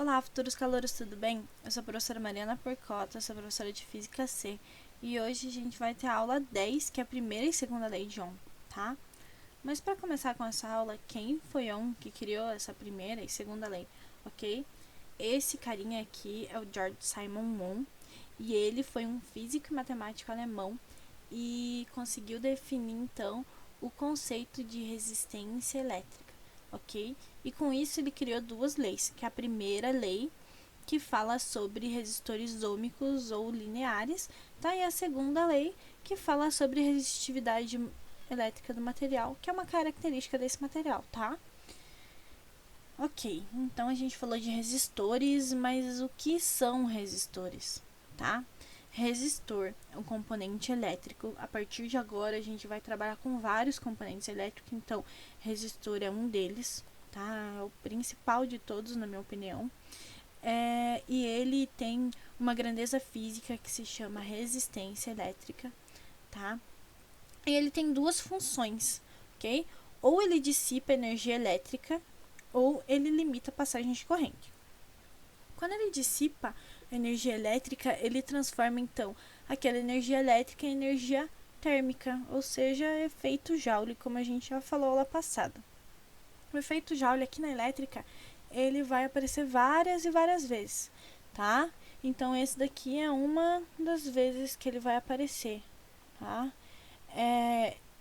Olá, futuros calouros, tudo bem? Eu sou a professora Mariana Porcota, sou professora de Física C, e hoje a gente vai ter a aula 10, que é a primeira e segunda lei de Ohm, tá? Mas para começar com essa aula, quem foi Ohm que criou essa primeira e segunda lei, ok? Esse carinha aqui é o George Simon Ohm, e ele foi um físico e matemático alemão e conseguiu definir, então, o conceito de resistência elétrica, ok? E com isso ele criou duas leis, que é a primeira lei, que fala sobre resistores ômicos ou lineares, tá? E a segunda lei, que fala sobre resistividade elétrica do material, que é uma característica desse material, tá? Ok, então a gente falou de resistores, mas o que são resistores, tá? Resistor é um componente elétrico. A partir de agora a gente vai trabalhar com vários componentes elétricos, então resistor é um deles, tá? É o principal de todos, na minha opinião. E ele tem uma grandeza física que se chama resistência elétrica, tá? E ele tem duas funções, ok? Ou ele dissipa energia elétrica, ou ele limita a passagem de corrente. Quando ele dissipa energia elétrica, ele transforma então aquela energia elétrica em energia térmica, ou seja, efeito Joule, como a gente já falou lá passada. O efeito Joule aqui na elétrica, ele vai aparecer várias e várias vezes, tá? Então esse daqui é uma das vezes que ele vai aparecer, tá?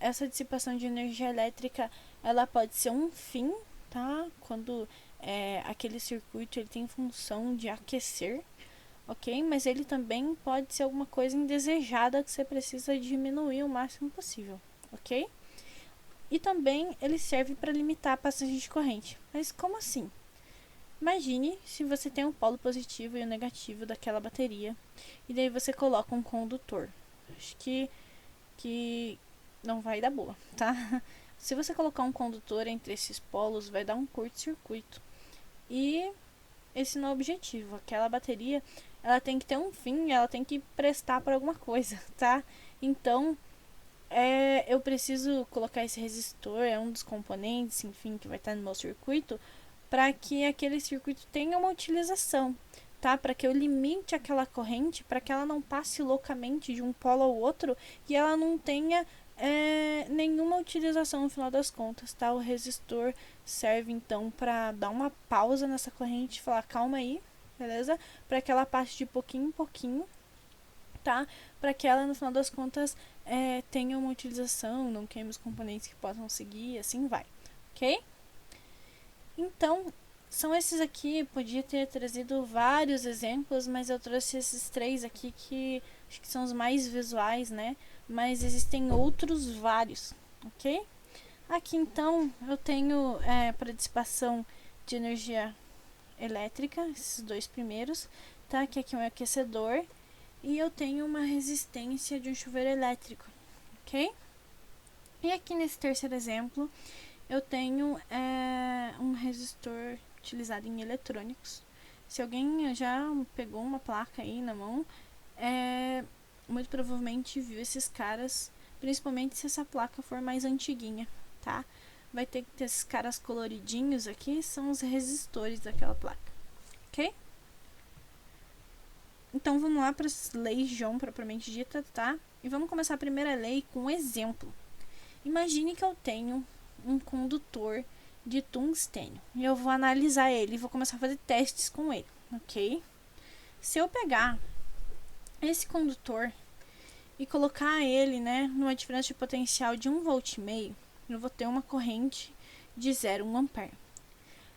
Essa dissipação de energia elétrica, ela pode ser um fim, tá? Quando aquele circuito ele tem função de aquecer, ok? Mas ele também pode ser alguma coisa indesejada que você precisa diminuir o máximo possível, ok? E também ele serve para limitar a passagem de corrente. Mas como assim? Imagine se você tem um polo positivo e um negativo daquela bateria, e daí você coloca um condutor. Acho que não vai dar boa, tá? Se você colocar um condutor entre esses polos, vai dar um curto-circuito. E esse não é o objetivo. Aquela bateria, ela tem que ter um fim, ela tem que prestar para alguma coisa, tá? Então, eu preciso colocar esse resistor, é um dos componentes, enfim, que vai estar no meu circuito, para que aquele circuito tenha uma utilização, tá? Para que eu limite aquela corrente, para que ela não passe loucamente de um polo ao outro e ela não tenha nenhuma utilização no final das contas, tá? O resistor serve então para dar uma pausa nessa corrente e falar calma aí, beleza? Para que ela passe de pouquinho em pouquinho, tá? Para que ela no final das contas tenha uma utilização, não queime os componentes que possam seguir, assim vai, ok? Então, são esses aqui, podia ter trazido vários exemplos, mas eu trouxe esses três aqui que acho que são os mais visuais, né? Mas existem outros vários, ok? Aqui então eu tenho para dissipação de energia elétrica, esses dois primeiros, tá? Que aqui é um aquecedor e eu tenho uma resistência de um chuveiro elétrico, ok? E aqui nesse terceiro exemplo eu tenho um resistor utilizado em eletrônicos. Se alguém já pegou uma placa aí na mão, muito provavelmente viu esses caras, principalmente se essa placa for mais antiguinha, tá? Vai ter que ter esses caras coloridinhos aqui, são os resistores daquela placa, ok? Então vamos lá para as leis de Ohm propriamente dita, tá? E vamos começar a primeira lei com um exemplo. Imagine que eu tenho um condutor de tungstênio e eu vou analisar ele e vou começar a fazer testes com ele, ok? Se eu pegar esse condutor e colocar ele, né, numa diferença de potencial de 1,5 V, eu vou ter uma corrente de 0,1 ampere.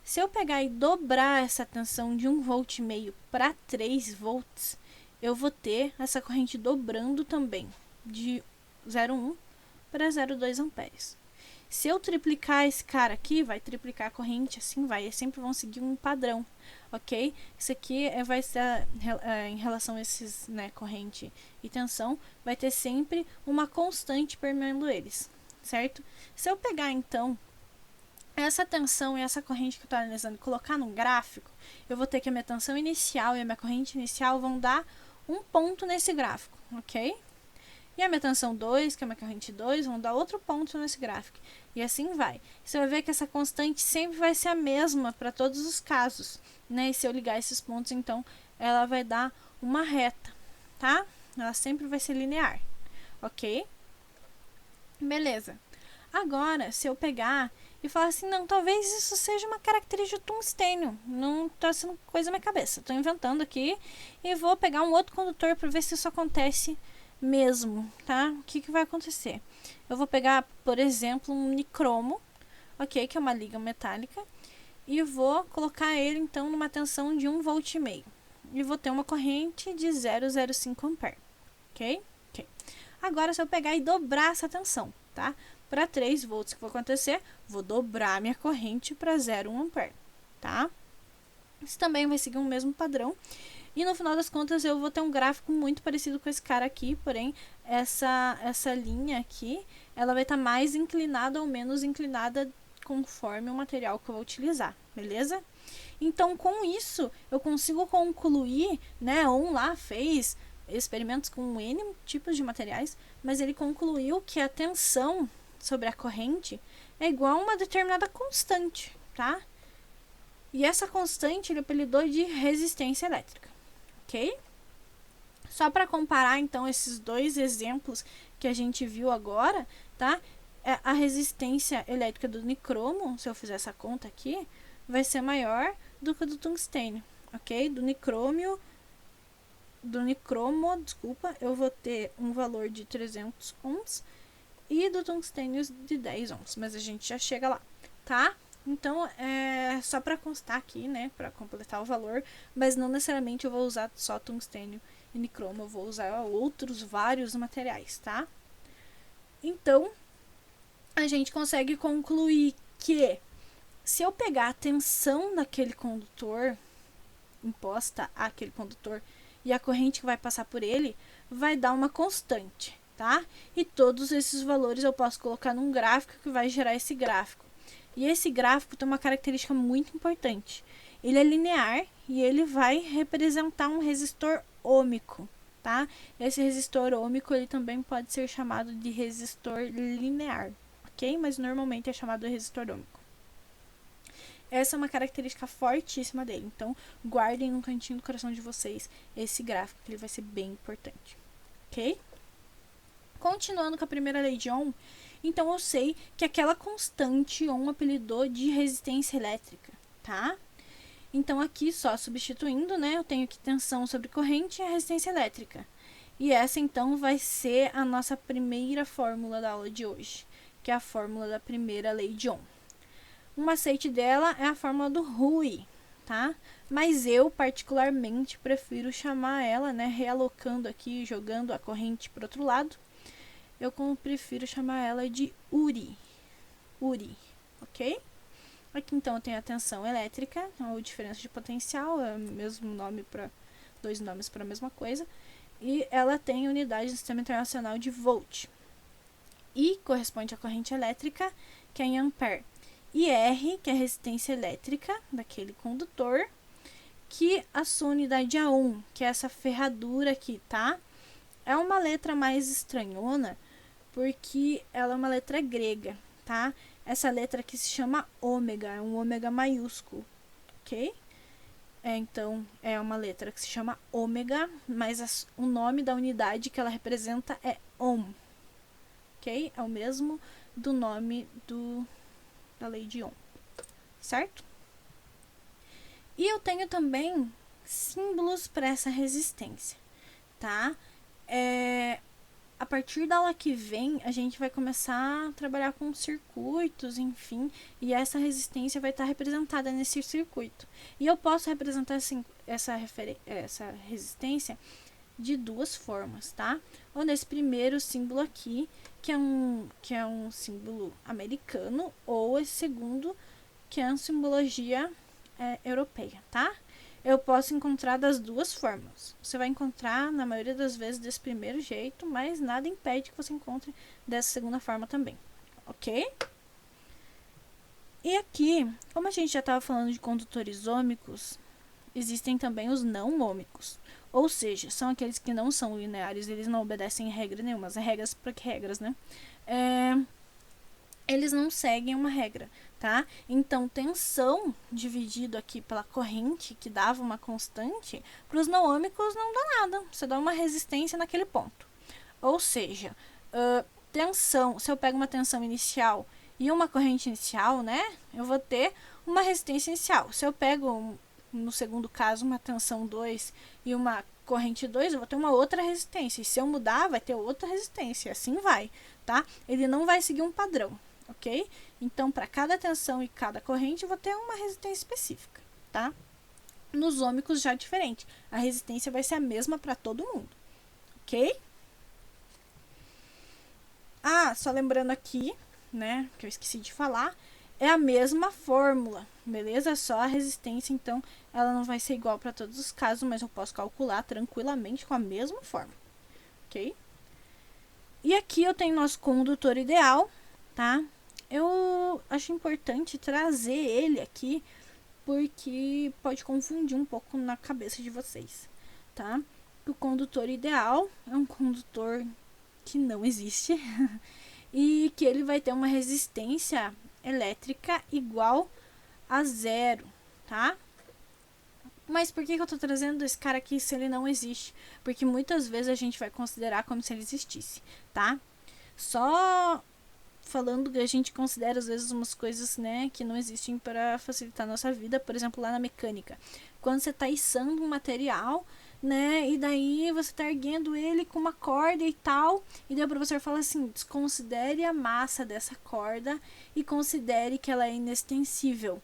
Se eu pegar e dobrar essa tensão de 1,5 V para 3 volts, eu vou ter essa corrente dobrando também, de 0,1 para 0,2 amperes. Se eu triplicar esse cara aqui, vai triplicar a corrente, assim vai, eles sempre vão seguir um padrão, ok? Isso aqui vai ser, em relação a esses, né, corrente e tensão, vai ter sempre uma constante permeando eles, certo? Se eu pegar, então, essa tensão e essa corrente que eu estou analisando e colocar num gráfico, eu vou ter que a minha tensão inicial e a minha corrente inicial vão dar um ponto nesse gráfico, ok? E a minha tensão 2, que é a minha corrente 2, vão dar outro ponto nesse gráfico. E assim vai. Você vai ver que essa constante sempre vai ser a mesma para todos os casos, né? E se eu ligar esses pontos, então, ela vai dar uma reta, tá? Ela sempre vai ser linear, ok? Beleza. Agora, se eu pegar e falar assim, não, talvez isso seja uma característica do tungstênio, não tá sendo coisa na minha cabeça, tô inventando aqui e vou pegar um outro condutor para ver se isso acontece mesmo, tá? O que vai acontecer? Eu vou pegar, por exemplo, um nicromo, ok, que é uma liga metálica, e vou colocar ele então numa tensão de 1,5 volt e vou ter uma corrente de 0,05 ampere, ok? Agora, se eu pegar e dobrar essa tensão, tá? Para 3 volts, o que vai acontecer? Vou dobrar minha corrente para 0,1 ampere, tá? Isso também vai seguir o mesmo padrão. E no final das contas, eu vou ter um gráfico muito parecido com esse cara aqui, porém, essa linha aqui, ela vai estar mais inclinada ou menos inclinada conforme o material que eu vou utilizar, beleza? Então, com isso, eu consigo concluir, né? Um lá fez experimentos com N tipos de materiais, mas ele concluiu que a tensão sobre a corrente é igual a uma determinada constante, tá? E essa constante ele apelidou de resistência elétrica, ok? Só para comparar, então, esses dois exemplos que a gente viu agora, tá? A resistência elétrica do nicromo, se eu fizer essa conta aqui, vai ser maior do que a do tungstênio, ok? Do nicromo, desculpa, eu vou ter um valor de 300 ohms e do tungstênio de 10 ohms, mas a gente já chega lá, tá? Então, é só para constar aqui, né, para completar o valor, mas não necessariamente eu vou usar só tungstênio e nicromo, eu vou usar outros vários materiais, tá? Então, a gente consegue concluir que se eu pegar a tensão daquele condutor, imposta àquele condutor, e a corrente que vai passar por ele, vai dar uma constante, tá? E todos esses valores eu posso colocar num gráfico que vai gerar esse gráfico. E esse gráfico tem uma característica muito importante. Ele é linear e ele vai representar um resistor ôhmico, tá? Esse resistor ôhmico ele também pode ser chamado de resistor linear, ok? Mas normalmente é chamado de resistor ôhmico. Essa é uma característica fortíssima dele. Então, guardem no cantinho do coração de vocês esse gráfico, que ele vai ser bem importante. Ok? Continuando com a primeira lei de Ohm, então eu sei que aquela constante Ohm apelidou de resistência elétrica, tá? Então, aqui só substituindo, né? Eu tenho aqui tensão sobre corrente e a resistência elétrica. E essa, então, vai ser a nossa primeira fórmula da aula de hoje, que é a fórmula da primeira lei de Ohm. Um macete dela é a fórmula do Hui, tá? Mas eu, particularmente, prefiro chamar ela, né? Realocando aqui, jogando a corrente para outro lado. Eu prefiro chamar ela de Uri. Uri, ok? Aqui, então, eu tenho a tensão elétrica, ou diferença de potencial, é o mesmo nome para dois nomes para a mesma coisa. E ela tem unidade do Sistema Internacional de volt. I corresponde à corrente elétrica, que é em ampere. E R, que é a resistência elétrica daquele condutor, que a sua unidade é ohm, que é essa ferradura aqui, tá? É uma letra mais estranhona, porque ela é uma letra grega, tá? Essa letra aqui se chama ômega, é um ômega maiúsculo, ok? Então, é uma letra que se chama ômega, mas o nome da unidade que ela representa é ohm, ok? É o mesmo do nome da lei de Ohm, certo? E eu tenho também símbolos para essa resistência, tá? A partir da aula que vem, a gente vai começar a trabalhar com circuitos, enfim, e essa resistência vai estar representada nesse circuito. E eu posso representar assim, essa resistência de duas formas, tá? Ou nesse primeiro símbolo aqui, que é um símbolo americano, ou esse segundo, que é uma simbologia europeia, tá? Eu posso encontrar das duas formas. Você vai encontrar, na maioria das vezes, desse primeiro jeito, mas nada impede que você encontre dessa segunda forma também, ok? E aqui, como a gente já estava falando de condutores ômicos, existem também os não ômicos. Ou seja, são aqueles que não são lineares, eles não obedecem regra nenhuma. As regras para que regras, né? eles não seguem uma regra, tá? Então, tensão dividido aqui pela corrente, que dava uma constante, para os não ômicos não dá nada, você dá uma resistência naquele ponto. Ou seja, tensão, se eu pego uma tensão inicial e uma corrente inicial, né, eu vou ter uma resistência inicial. Se eu pego, no segundo caso, uma tensão 2 e uma corrente 2, eu vou ter uma outra resistência. E se eu mudar, vai ter outra resistência. Assim vai, tá? Ele não vai seguir um padrão, ok? Então, para cada tensão e cada corrente, eu vou ter uma resistência específica, tá? Nos ômicos já é diferente. A resistência vai ser a mesma para todo mundo, ok? Ah, só lembrando aqui, né, que eu esqueci de falar, é a mesma fórmula, beleza? Só a resistência, então, ela não vai ser igual para todos os casos, mas eu posso calcular tranquilamente com a mesma fórmula, ok? E aqui eu tenho nosso condutor ideal, tá? Eu acho importante trazer ele aqui, porque pode confundir um pouco na cabeça de vocês, tá? O condutor ideal é um condutor que não existe e que ele vai ter uma resistência elétrica igual a zero, tá? Mas por que eu tô trazendo esse cara aqui se ele não existe? Porque muitas vezes a gente vai considerar como se ele existisse, tá? Só falando que a gente considera às vezes umas coisas, né, que não existem para facilitar a nossa vida, por exemplo, lá na mecânica. Quando você tá içando um material, né, e daí você tá erguendo ele com uma corda e tal, e daí o professor fala assim, desconsidere a massa dessa corda e considere que ela é inextensível.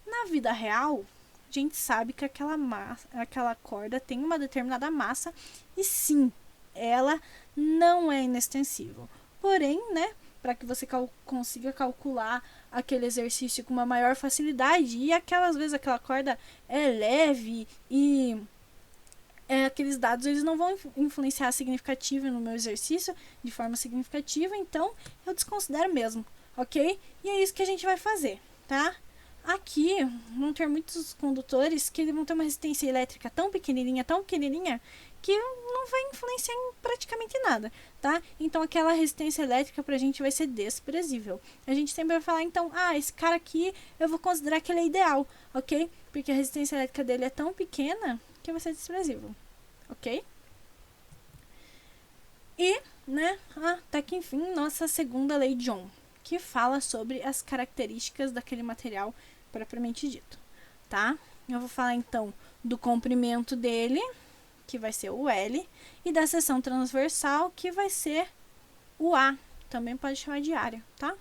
Na vida real, a gente sabe que aquela corda tem uma determinada massa e sim, ela não é inextensível. Porém, né, para que você consiga calcular aquele exercício com uma maior facilidade, e aquelas vezes aquela corda é leve e aqueles dados eles não vão influenciar significativa no meu exercício de forma significativa, então eu desconsidero mesmo, ok? E é isso que a gente vai fazer, tá? Aqui vão ter muitos condutores que vão ter uma resistência elétrica tão pequenininha, que não vai influenciar em praticamente nada, tá? Então aquela resistência elétrica pra gente vai ser desprezível. A gente sempre vai falar, então, esse cara aqui eu vou considerar que ele é ideal, ok? Porque a resistência elétrica dele é tão pequena que vai ser desprezível, ok? E, né, até que enfim, nossa segunda lei de Ohm, que fala sobre as características daquele material propriamente dito, tá? Eu vou falar então do comprimento dele, que vai ser o L, e da seção transversal, que vai ser o A, também pode chamar de área, tá?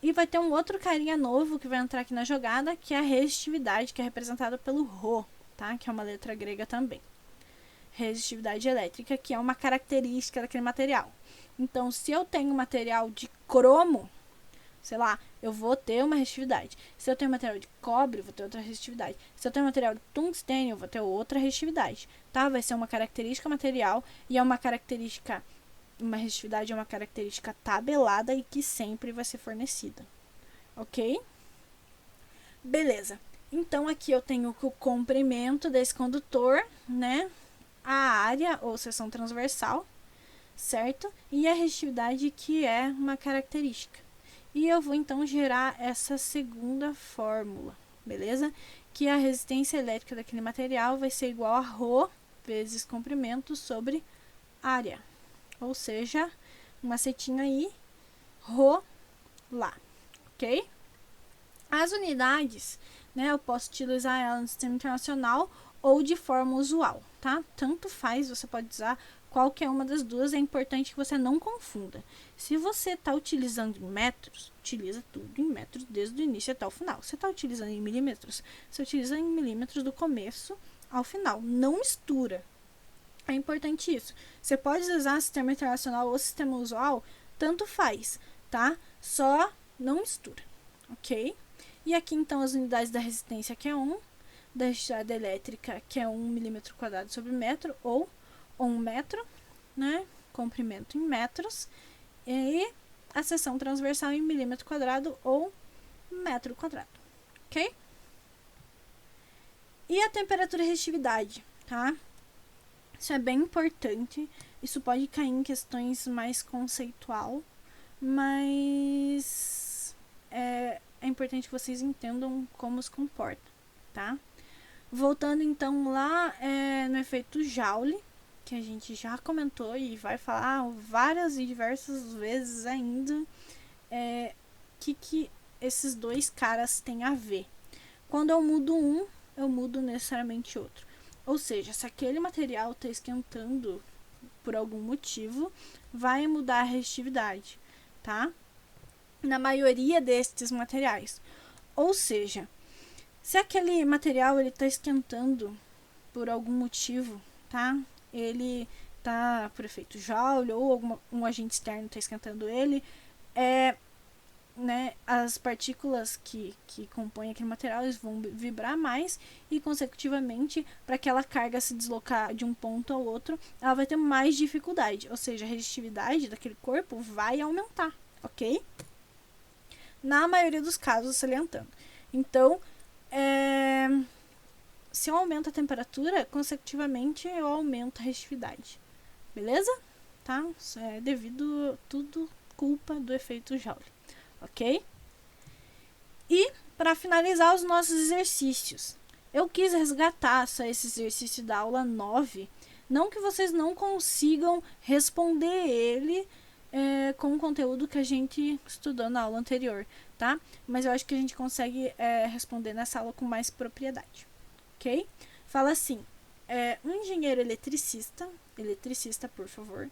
E vai ter um outro carinha novo que vai entrar aqui na jogada, que é a resistividade, que é representada pelo Rho, tá? Que é uma letra grega também. Resistividade elétrica, que é uma característica daquele material. Então, se eu tenho material de cromo, sei lá, eu vou ter uma resistividade. Se eu tenho material de cobre, eu vou ter outra resistividade. Se eu tenho material de tungstênio, eu vou ter outra resistividade, tá? Vai ser uma característica material e é uma característica, uma resistividade é uma característica tabelada e que sempre vai ser fornecida, ok? Beleza. Então, aqui eu tenho o comprimento desse condutor, né? A área ou seção transversal, certo? E a resistividade, que é uma característica. E eu vou então gerar essa segunda fórmula, beleza? Que a resistência elétrica daquele material vai ser igual a Rho vezes comprimento sobre área. Ou seja, uma setinha aí, Rho lá, ok? As unidades, né, eu posso utilizar ela no sistema internacional ou de forma usual, tá? Tanto faz, você pode usar qualquer uma das duas, é importante que você não confunda. Se você está utilizando em metros, utiliza tudo em metros desde o início até o final. Se está utilizando em milímetros, você utiliza em milímetros do começo ao final. Não mistura. É importante isso. Você pode usar sistema internacional ou sistema usual, tanto faz, tá? Só não mistura, ok? E aqui então as unidades da resistência, que é Ohm, da resistividade elétrica, que é 1 milímetro quadrado sobre metro, ou 1 metro, né? Comprimento em metros, e a seção transversal em milímetro quadrado ou metro quadrado, ok? E a temperatura e resistividade, tá? Isso é bem importante, isso pode cair em questões mais conceitual, mas é importante que vocês entendam como se comporta, tá? Voltando então lá no efeito Joule, que a gente já comentou e vai falar várias e diversas vezes ainda, que esses dois caras têm a ver. Quando eu mudo um, eu mudo necessariamente outro. Ou seja, se aquele material está esquentando por algum motivo, vai mudar a resistividade, tá? Na maioria destes materiais. Ou seja, se aquele material ele está esquentando por algum motivo, tá? Ele tá por efeito Joule ou um agente externo está esquentando ele, né, as partículas que compõem aquele material eles vão vibrar mais e, consecutivamente, para aquela carga se deslocar de um ponto ao outro, ela vai ter mais dificuldade, ou seja, a resistividade daquele corpo vai aumentar, ok? Na maioria dos casos, salientando. Então, se eu aumento a temperatura, consecutivamente eu aumento a resistividade, beleza? Tá? Isso é devido tudo culpa do efeito Joule. Ok? E, para finalizar os nossos exercícios, eu quis resgatar só esse exercício da aula 9, não que vocês não consigam responder ele com o conteúdo que a gente estudou na aula anterior, tá? Mas eu acho que a gente consegue responder nessa aula com mais propriedade, ok? Fala assim, um engenheiro eletricista, por favor,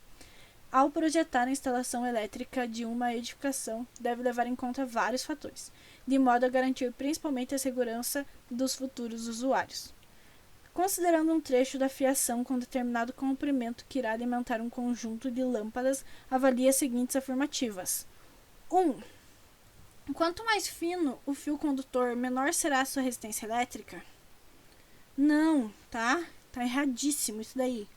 ao projetar a instalação elétrica de uma edificação, deve levar em conta vários fatores, de modo a garantir principalmente a segurança dos futuros usuários. Considerando um trecho da fiação com determinado comprimento que irá alimentar um conjunto de lâmpadas, avalie as seguintes afirmativas. 1. Quanto mais fino o fio condutor, menor será a sua resistência elétrica? Não, tá? Tá erradíssimo isso daí.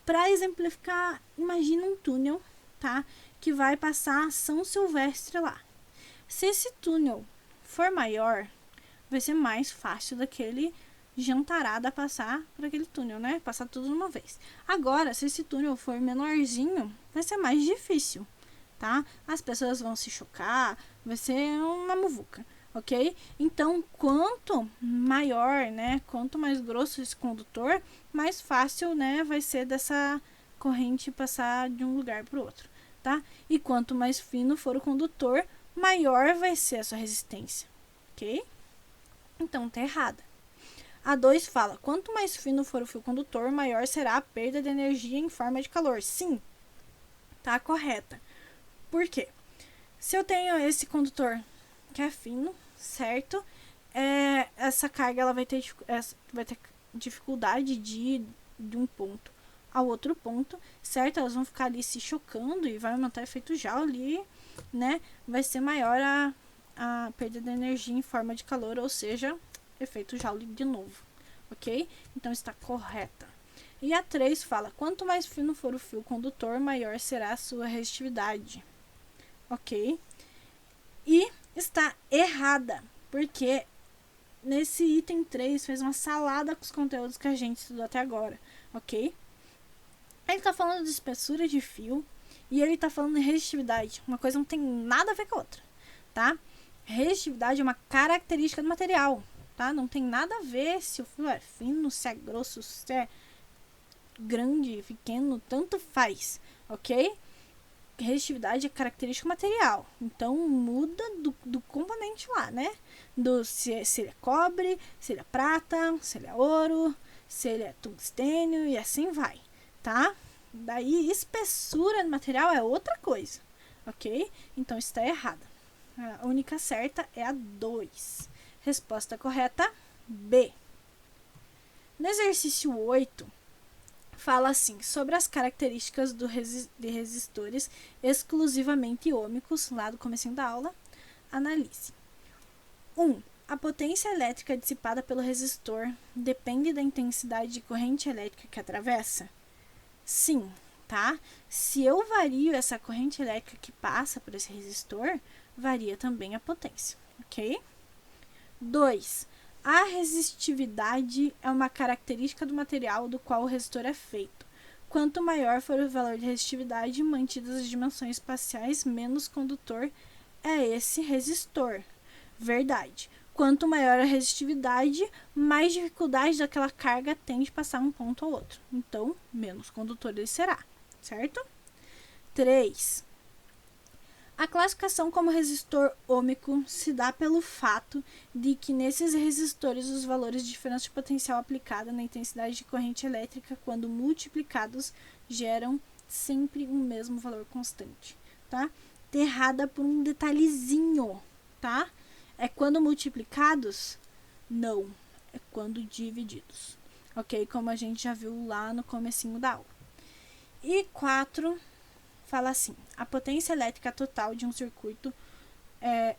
Para exemplificar, imagina um túnel, tá? Que vai passar São Silvestre lá. Se esse túnel for maior, vai ser mais fácil daquele jantarada passar por aquele túnel, né? Passar tudo de uma vez. Agora, se esse túnel for menorzinho, vai ser mais difícil, tá? As pessoas vão se chocar, vai ser uma muvuca, ok? Então, quanto maior, né? Quanto mais grosso esse condutor, mais fácil, né? Vai ser dessa corrente passar de um lugar para o outro, tá? E quanto mais fino for o condutor, maior vai ser a sua resistência, ok? Então, tá errada. A 2 fala, quanto mais fino for o fio condutor, maior será a perda de energia em forma de calor. Sim, tá correta. Por quê? Se eu tenho esse condutor que é fino, certo? Essa carga ela vai ter dificuldade de ir de um ponto ao outro ponto, certo? Elas vão ficar ali se chocando e vai aumentar o efeito Joule, né? Vai ser maior a perda de energia em forma de calor, ou seja, efeito Joule de novo, ok? Então está correta. E a 3 fala, quanto mais fino for o fio condutor, maior será a sua resistividade, ok? E está errada, porque nesse item 3 fez uma salada com os conteúdos que a gente estudou até agora, ok? Ele está falando de espessura de fio e ele está falando de resistividade. Uma coisa não tem nada a ver com a outra, tá? Resistividade é uma característica do material, tá? Não tem nada a ver se o fio é fino, se é grosso, se é grande, pequeno, tanto faz, ok? Resistividade é característica material, então muda do componente lá, né? Se ele é cobre, se ele é prata, se ele é ouro, se ele é tungstênio e assim vai, tá? Daí espessura do material é outra coisa, ok? Então está errada. A única certa é a 2. Resposta correta, B. No exercício 8, fala assim, sobre as características de resistores exclusivamente ômicos, lá do comecinho da aula, analise. 1. A potência elétrica dissipada pelo resistor depende da intensidade de corrente elétrica que atravessa? Sim, tá? Se eu vario essa corrente elétrica que passa por esse resistor, varia também a potência, ok? 2. A resistividade é uma característica do material do qual o resistor é feito. Quanto maior for o valor de resistividade, mantidas as dimensões espaciais, menos condutor é esse resistor. Verdade. Quanto maior a resistividade, mais dificuldade daquela carga tem de passar um ponto ao outro. Então, menos condutor ele será, certo? 3. A classificação como resistor ôhmico se dá pelo fato de que nesses resistores os valores de diferença de potencial aplicada na intensidade de corrente elétrica, quando multiplicados, geram sempre o mesmo valor constante, tá? Errada por um detalhezinho, tá? É quando multiplicados? Não, é quando divididos, ok? Como a gente já viu lá no comecinho da aula. E 4, fala assim, a potência elétrica total de um circuito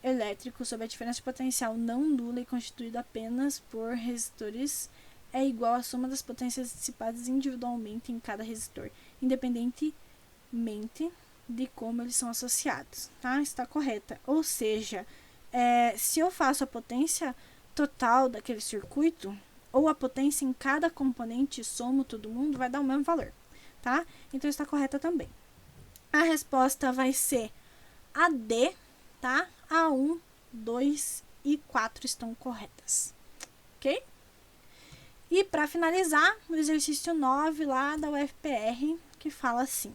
elétrico sob a diferença de potencial não nula e constituído apenas por resistores é igual à soma das potências dissipadas individualmente em cada resistor, independentemente de como eles são associados, tá? Está correta. Ou seja, se eu faço a potência total daquele circuito, ou a potência em cada componente, somo todo mundo, vai dar o mesmo valor, tá? Então está correta também. A resposta vai ser a D, tá? A 1, 2 e 4 estão corretas, ok? E para finalizar, o exercício 9 lá da UFPR, que fala assim: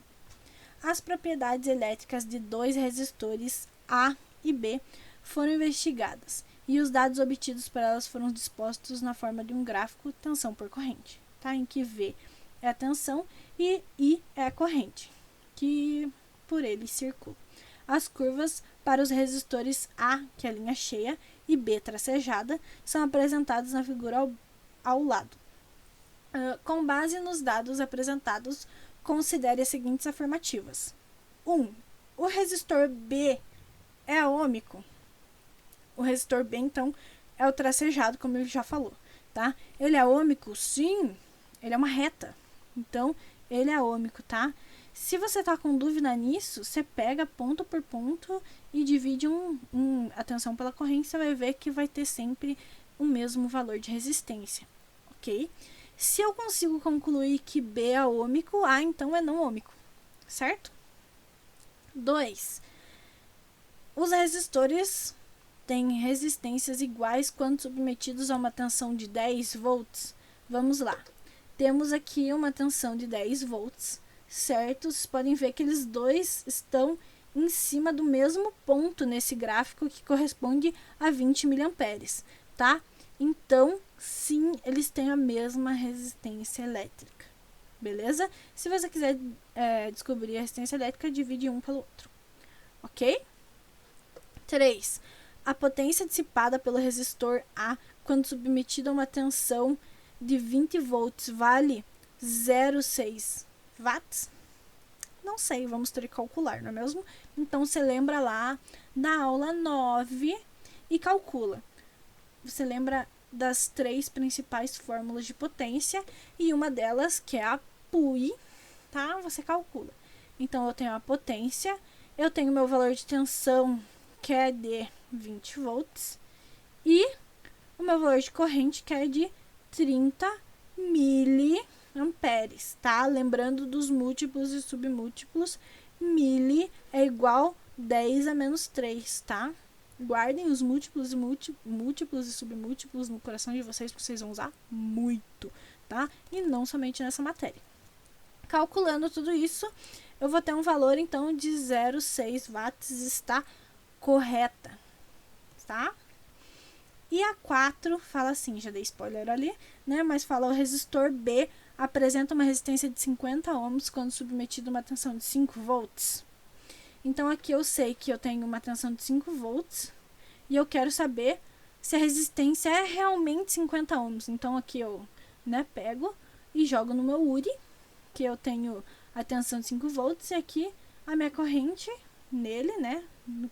as propriedades elétricas de dois resistores A e B foram investigadas e os dados obtidos por elas foram dispostos na forma de um gráfico tensão por corrente, tá? Em que V é a tensão e I é a corrente que por ele circula. As curvas para os resistores A, que é a linha cheia, e B, tracejada, são apresentadas na figura ao lado. Com base nos dados apresentados, considere as seguintes afirmativas. 1. O resistor B é ôhmico. O resistor B, então, é o tracejado, como ele já falou, tá? Ele é ôhmico? Sim, ele é uma reta. Então, ele é ôhmico, tá? Se você tá com dúvida nisso, você pega ponto por ponto e divide a tensão pela corrente, você vai ver que vai ter sempre o mesmo valor de resistência, ok? Se eu consigo concluir que B é ôhmico, A então é não ôhmico, certo? 2. Os resistores têm resistências iguais quando submetidos a uma tensão de 10 volts. Vamos lá. Temos aqui uma tensão de 10 volts, certo? Vocês podem ver que eles dois estão em cima do mesmo ponto nesse gráfico que corresponde a 20 mA, tá? Então, sim, eles têm a mesma resistência elétrica, beleza? Se você quiser descobrir a resistência elétrica, divide um pelo outro, ok? 3. A potência dissipada pelo resistor A quando submetido a uma tensão de 20 volts vale 0,6 watts? Não sei, vamos ter que calcular, não é mesmo? Então, você lembra lá da aula 9 e calcula. Você lembra das 3 principais fórmulas de potência e uma delas, que é a PUI, tá? Você calcula. Então, eu tenho a potência, eu tenho meu valor de tensão, que é de 20 volts, e o meu valor de corrente, que é de 30 miliamperes, tá? Lembrando dos múltiplos e submúltiplos, mili é igual 10 a menos 3, tá? Guardem os múltiplos e submúltiplos no coração de vocês, porque vocês vão usar muito, tá? E não somente nessa matéria. Calculando tudo isso, eu vou ter um valor, então, de 0,6 watts, está correta, tá? E a 4 fala assim, já dei spoiler ali, né? Mas fala o resistor B apresenta uma resistência de 50 ohms quando submetido a uma tensão de 5 volts. Então, aqui eu sei que eu tenho uma tensão de 5 volts e eu quero saber se a resistência é realmente 50 ohms. Então, aqui eu pego e jogo no meu URI, que eu tenho a tensão de 5 volts e aqui a minha corrente nele, né,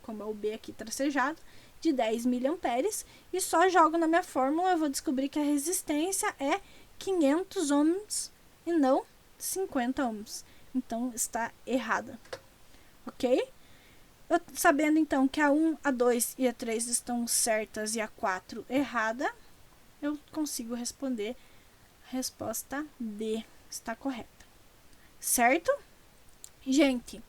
como é o B aqui tracejado, de 10 miliamperes, e só jogo na minha fórmula, eu vou descobrir que a resistência é 500 ohms e não 50 ohms. Então, está errada. Ok? Eu, sabendo então que a 1, a 2 e a 3 estão certas e a 4 errada, eu consigo responder a resposta D, está correta. certo? Gente,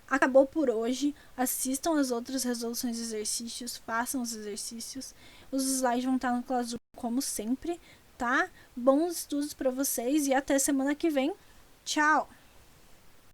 acabou por hoje. Assistam as outras resoluções de exercícios, façam os exercícios. Os slides vão estar no Classroom como sempre, tá? Bons estudos para vocês e até semana que vem. Tchau!